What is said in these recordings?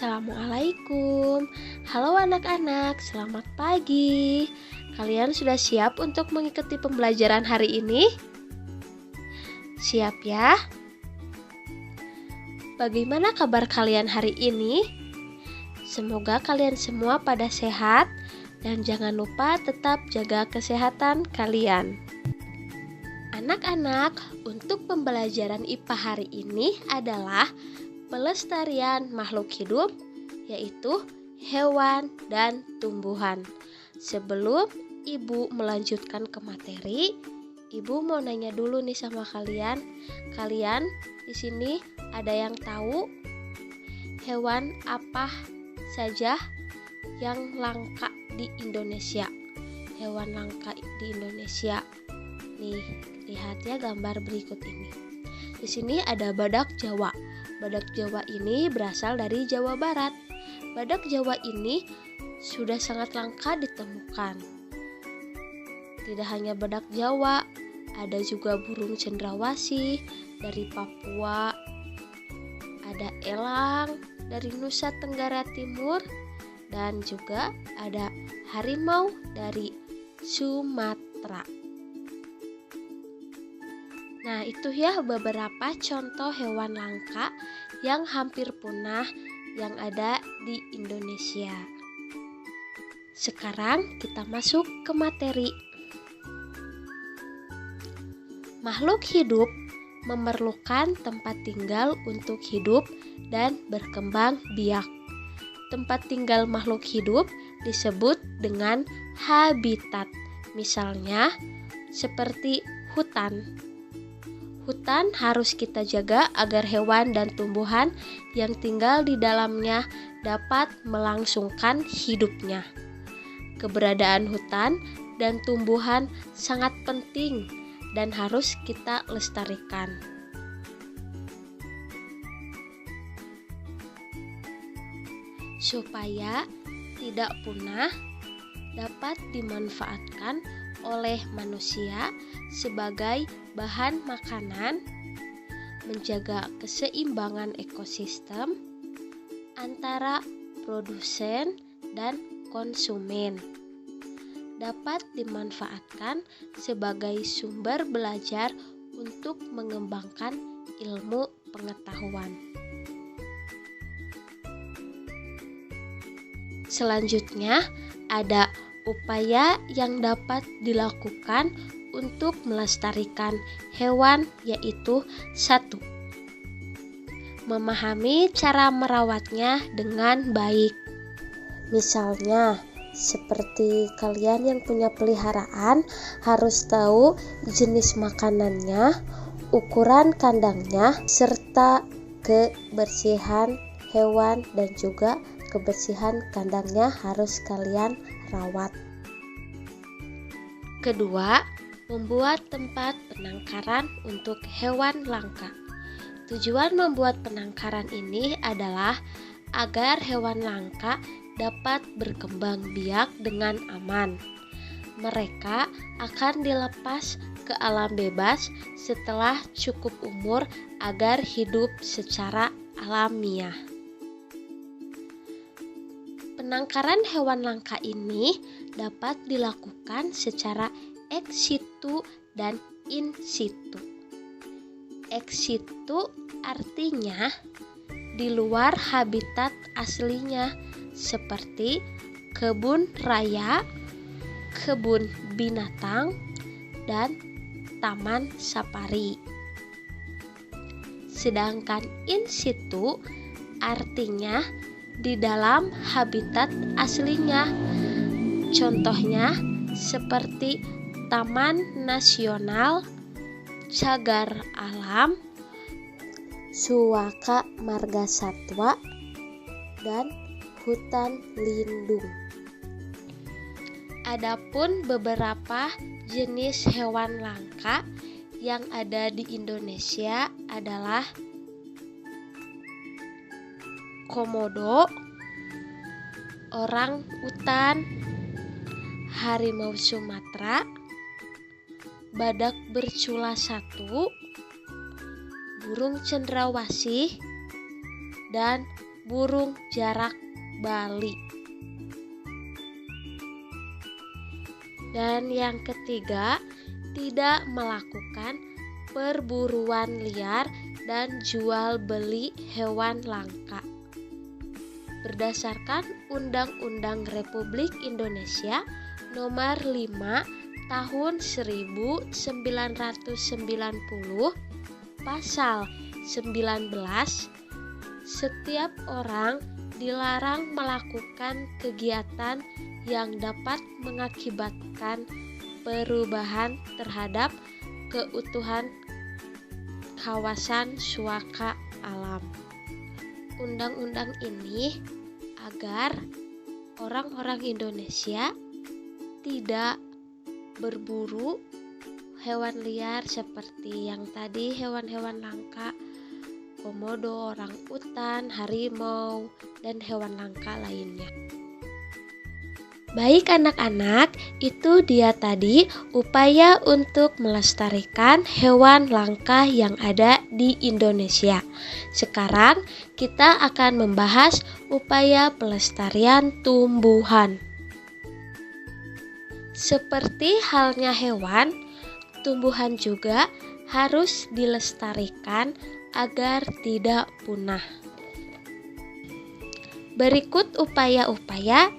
Assalamualaikum. Halo anak-anak, selamat pagi. Kalian sudah siap untuk mengikuti pembelajaran hari ini? Siap ya? Bagaimana kabar kalian hari ini? Semoga kalian semua pada sehat dan jangan lupa tetap jaga kesehatan kalian. Anak-anak, untuk pembelajaran IPA hari ini adalah pelestarian makhluk hidup, yaitu hewan dan tumbuhan. Sebelum Ibu melanjutkan ke materi, Ibu mau nanya dulu nih sama kalian. Kalian di sini ada yang tahu hewan apa saja yang langka di Indonesia? Hewan langka di Indonesia. Nih, lihat ya gambar berikut ini. Di sini ada badak Jawa. Badak Jawa ini berasal dari Jawa Barat. Badak Jawa ini sudah sangat langka ditemukan. Tidak hanya badak Jawa, ada juga burung cendrawasih dari Papua, ada elang dari Nusa Tenggara Timur, dan juga ada harimau dari Sumatera. Nah, itu ya beberapa contoh hewan langka yang hampir punah yang ada di Indonesia. Sekarang kita masuk ke materi. Makhluk hidup memerlukan tempat tinggal untuk hidup dan berkembang biak. Tempat tinggal makhluk hidup disebut dengan habitat. Misalnya, seperti hutan. Hutan harus kita jaga agar hewan dan tumbuhan yang tinggal di dalamnya dapat melangsungkan hidupnya. Keberadaan hutan dan tumbuhan sangat penting dan harus kita lestarikan. Supaya tidak punah, dapat dimanfaatkan oleh manusia sebagai bahan makanan, menjaga keseimbangan ekosistem antara produsen dan konsumen. Dapat dimanfaatkan sebagai sumber belajar untuk mengembangkan ilmu pengetahuan. Selanjutnya, ada upaya yang dapat dilakukan untuk melestarikan hewan, yaitu 1. Memahami cara merawatnya dengan baik. Misalnya, seperti kalian yang punya peliharaan harus tahu jenis makanannya, ukuran kandangnya, serta kebersihan hewan dan juga kebersihan kandangnya harus kalian rawat. Kedua, membuat tempat penangkaran untuk hewan langka. Tujuan membuat penangkaran ini adalah agar hewan langka dapat berkembang biak dengan aman. Mereka akan dilepas ke alam bebas setelah cukup umur agar hidup secara alamiah. Penangkaran hewan langka ini dapat dilakukan secara ex situ dan in situ. Ex situ artinya di luar habitat aslinya, seperti kebun raya, kebun binatang, dan taman safari. Sedangkan in situ artinya di dalam habitat aslinya. Contohnya seperti Taman Nasional, Cagar Alam, Suaka Marga Satwa, dan hutan lindung. Adapun beberapa jenis hewan langka yang ada di Indonesia adalah komodo, orang utan, harimau Sumatera, badak bercula 1, burung cendrawasih, dan burung jarak Bali. Dan yang ketiga, tidak melakukan perburuan liar dan jual beli hewan langka. Berdasarkan Undang-Undang Republik Indonesia Nomor 5 Tahun 1990, Pasal 19, setiap orang dilarang melakukan kegiatan yang dapat mengakibatkan perubahan terhadap keutuhan kawasan suaka alam. Undang-undang ini agar orang-orang Indonesia tidak berburu hewan liar seperti yang tadi, hewan-hewan langka, komodo, orangutan, harimau, dan hewan langka lainnya. Baik anak-anak, itu dia tadi upaya untuk melestarikan hewan langka yang ada di Indonesia. Sekarang kita akan membahas upaya pelestarian tumbuhan. Seperti halnya hewan, tumbuhan juga harus dilestarikan agar tidak punah. Berikut upaya-upaya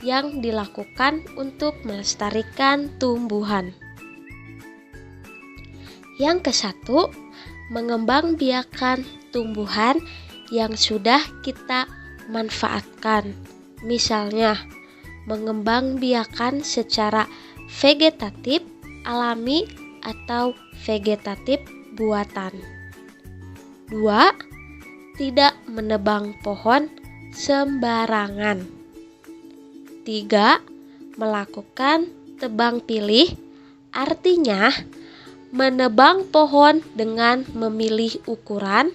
yang dilakukan untuk melestarikan tumbuhan. Yang ke-1, mengembangbiakan tumbuhan yang sudah kita manfaatkan. Misalnya, mengembangbiakan secara vegetatif alami atau vegetatif buatan. 2. Tidak menebang pohon sembarangan. 3. Melakukan tebang pilih, artinya menebang pohon dengan memilih ukuran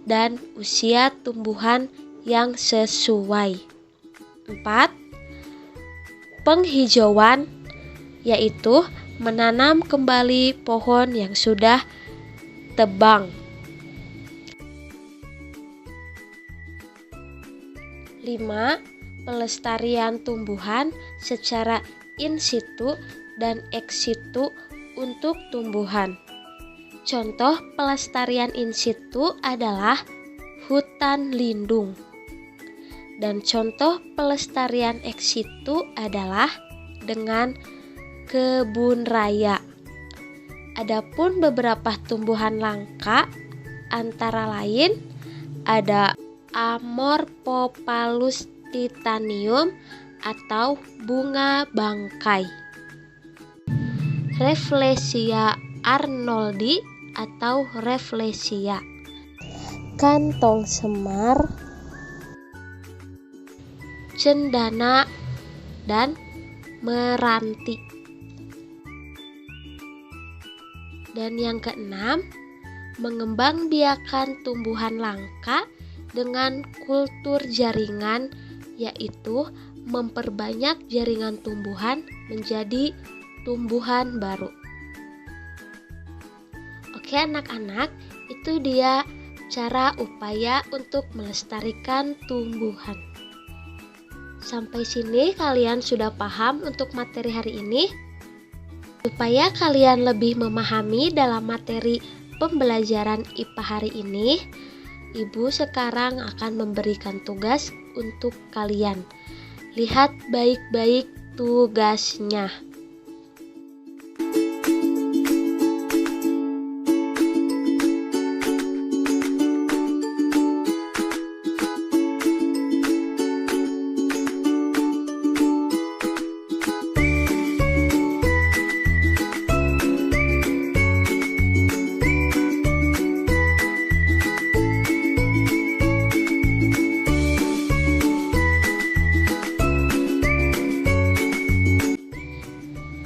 dan usia tumbuhan yang sesuai. 4. Penghijauan, yaitu menanam kembali pohon yang sudah tebang. 5. Pelestarian tumbuhan secara in situ dan ex situ untuk tumbuhan. Contoh pelestarian in situ adalah hutan lindung. Dan contoh pelestarian ex situ adalah dengan kebun raya. Adapun beberapa tumbuhan langka antara lain ada Amorphophallus titanium atau bunga bangkai, Rafflesia arnoldi atau Rafflesia, kantong semar, cendana, dan meranti. Dan yang keenam, mengembangbiakan tumbuhan langka dengan kultur jaringan, yaitu memperbanyak jaringan tumbuhan menjadi tumbuhan baru. Oke anak-anak, itu dia cara upaya untuk melestarikan tumbuhan. Sampai sini kalian sudah paham untuk materi hari ini? Supaya kalian lebih memahami dalam materi pembelajaran IPA hari ini, Ibu sekarang akan memberikan tugas untuk kalian. Lihat baik-baik tugasnya.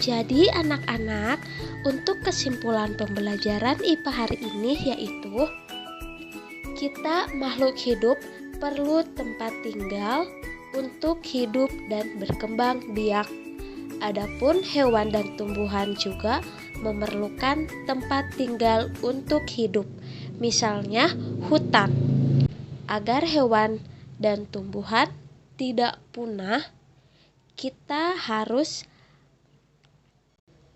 Jadi anak-anak, untuk kesimpulan pembelajaran IPA hari ini yaitu kita makhluk hidup perlu tempat tinggal untuk hidup dan berkembang biak. Adapun hewan dan tumbuhan juga memerlukan tempat tinggal untuk hidup, misalnya hutan, agar hewan dan tumbuhan tidak punah, kita harus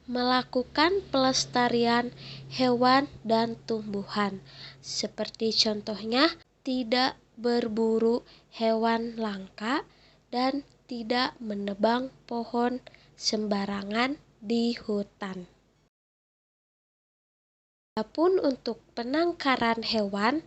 melakukan pelestarian hewan dan tumbuhan. Seperti contohnya, tidak berburu hewan langka dan tidak menebang pohon sembarangan di hutan. Adapun untuk penangkaran hewan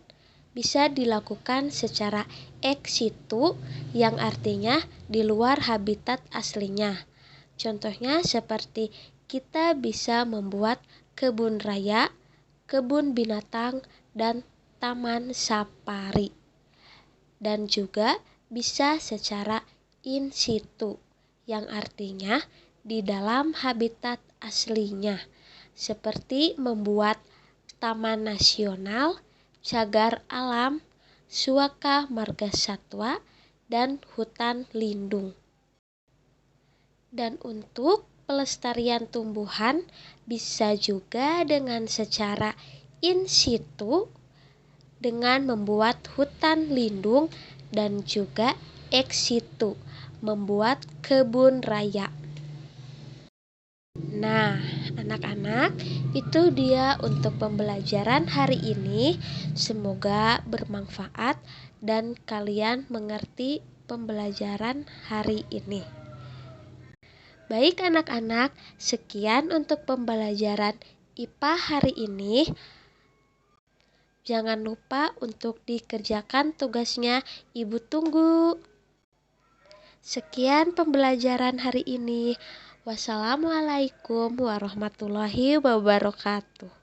bisa dilakukan secara ex situ, yang artinya di luar habitat aslinya. Contohnya seperti kita bisa membuat kebun raya, kebun binatang, dan taman safari. Dan juga bisa secara in situ, yang artinya di dalam habitat aslinya, seperti membuat taman nasional, cagar alam, suaka marga satwa, dan hutan lindung. Dan untuk pelestarian tumbuhan bisa juga dengan secara in situ dengan membuat hutan lindung dan juga ex situ membuat kebun raya. Nah, anak-anak, itu dia untuk pembelajaran hari ini. Semoga bermanfaat dan kalian mengerti pembelajaran hari ini. Baik anak-anak, sekian untuk pembelajaran IPA hari ini. Jangan lupa untuk dikerjakan tugasnya, Ibu tunggu. Sekian pembelajaran hari ini. Wassalamualaikum warahmatullahi wabarakatuh.